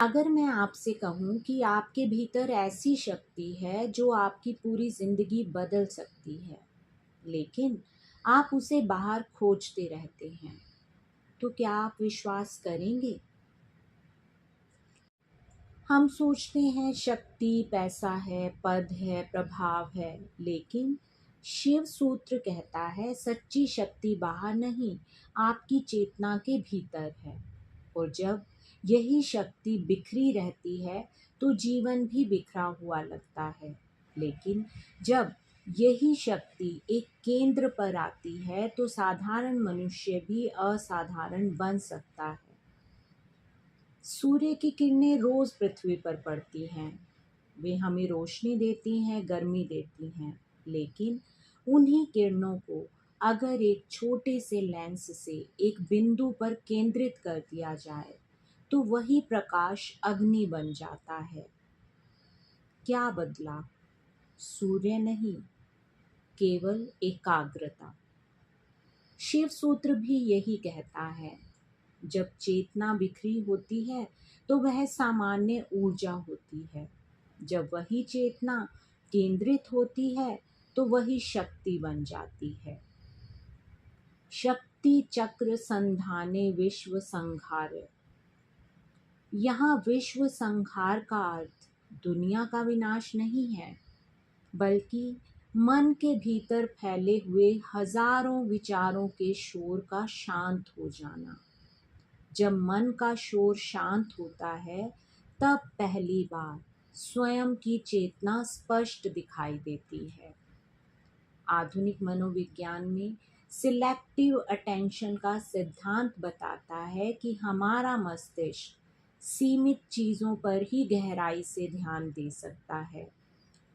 अगर मैं आपसे कहूँ कि आपके भीतर ऐसी शक्ति है जो आपकी पूरी ज़िंदगी बदल सकती है, लेकिन आप उसे बाहर खोजते रहते हैं, तो क्या आप विश्वास करेंगे? हम सोचते हैं शक्ति पैसा है, पद है, प्रभाव है, लेकिन शिव सूत्र कहता है सच्ची शक्ति बाहर नहीं, आपकी चेतना के भीतर है। और जब यही शक्ति बिखरी रहती है तो जीवन भी बिखरा हुआ लगता है। लेकिन जब यही शक्ति एक केंद्र पर आती है तो साधारण मनुष्य भी असाधारण बन सकता है। सूर्य की किरणें रोज पृथ्वी पर पड़ती हैं। वे हमें रोशनी देती हैं, गर्मी देती हैं, लेकिन उन्हीं किरणों को अगर एक छोटे से लेंस से एक बिंदु पर केंद्रित कर दिया जाए तो वही प्रकाश अग्नि बन जाता है। क्या बदला? सूर्य नहीं, केवल एकाग्रता। शिव सूत्र भी यही कहता है, जब चेतना बिखरी होती है तो वह सामान्य ऊर्जा होती है, जब वही चेतना केंद्रित होती है तो वही शक्ति बन जाती है। शक्ति चक्र संधाने विश्व संहार। यहाँ विश्व संहार का अर्थ दुनिया का विनाश नहीं है, बल्कि मन के भीतर फैले हुए हजारों विचारों के शोर का शांत हो जाना। जब मन का शोर शांत होता है तब पहली बार स्वयं की चेतना स्पष्ट दिखाई देती है। आधुनिक मनोविज्ञान में सिलेक्टिव अटेंशन का सिद्धांत बताता है कि हमारा मस्तिष्क सीमित चीज़ों पर ही गहराई से ध्यान दे सकता है।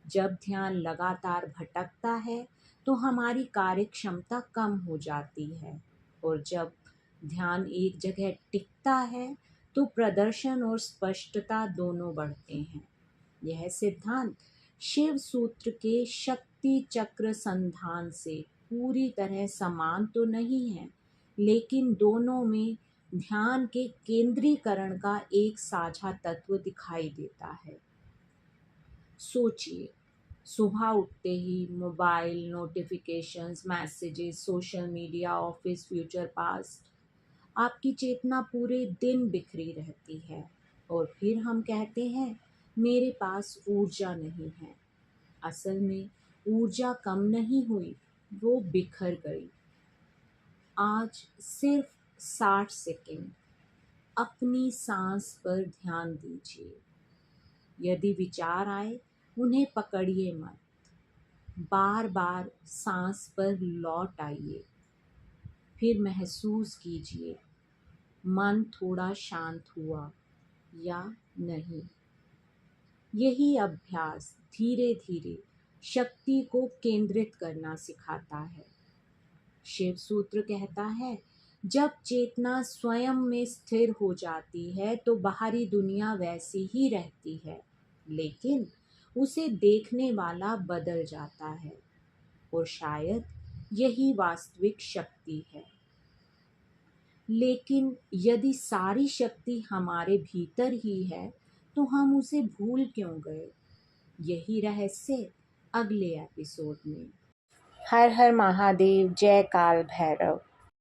जब ध्यान लगातार भटकता है तो हमारी कार्य क्षमता कम हो जाती है, और जब ध्यान एक जगह टिकता है तो प्रदर्शन और स्पष्टता दोनों बढ़ते हैं। यह सिद्धांत शिव सूत्र के शक्ति चक्र संधान से पूरी तरह समान तो नहीं है, लेकिन दोनों में ध्यान के केंद्रीकरण का एक साझा तत्व दिखाई देता है। सोचिए, सुबह उठते ही mobile notifications, messages, social media, office, future, past, आपकी चेतना पूरे दिन बिखरी रहती है। और फिर हम कहते हैं मेरे पास ऊर्जा नहीं है। असल में ऊर्जा कम नहीं हुई, वो बिखर गई। आज सिर्फ 60 सेकंड अपनी सांस पर ध्यान दीजिए। यदि विचार आए उन्हें पकड़िए मत, बार बार सांस पर लौट आइए। फिर महसूस कीजिए मन थोड़ा शांत हुआ या नहीं। यही अभ्यास धीरे धीरे शक्ति को केंद्रित करना सिखाता है। शिव सूत्र कहता है जब चेतना स्वयं में स्थिर हो जाती है तो बाहरी दुनिया वैसी ही रहती है, लेकिन उसे देखने वाला बदल जाता है। और शायद यही वास्तविक शक्ति है। लेकिन यदि सारी शक्ति हमारे भीतर ही है तो हम उसे भूल क्यों गए? यही रहस्य अगले एपिसोड में। हर हर महादेव, जय काल भैरव।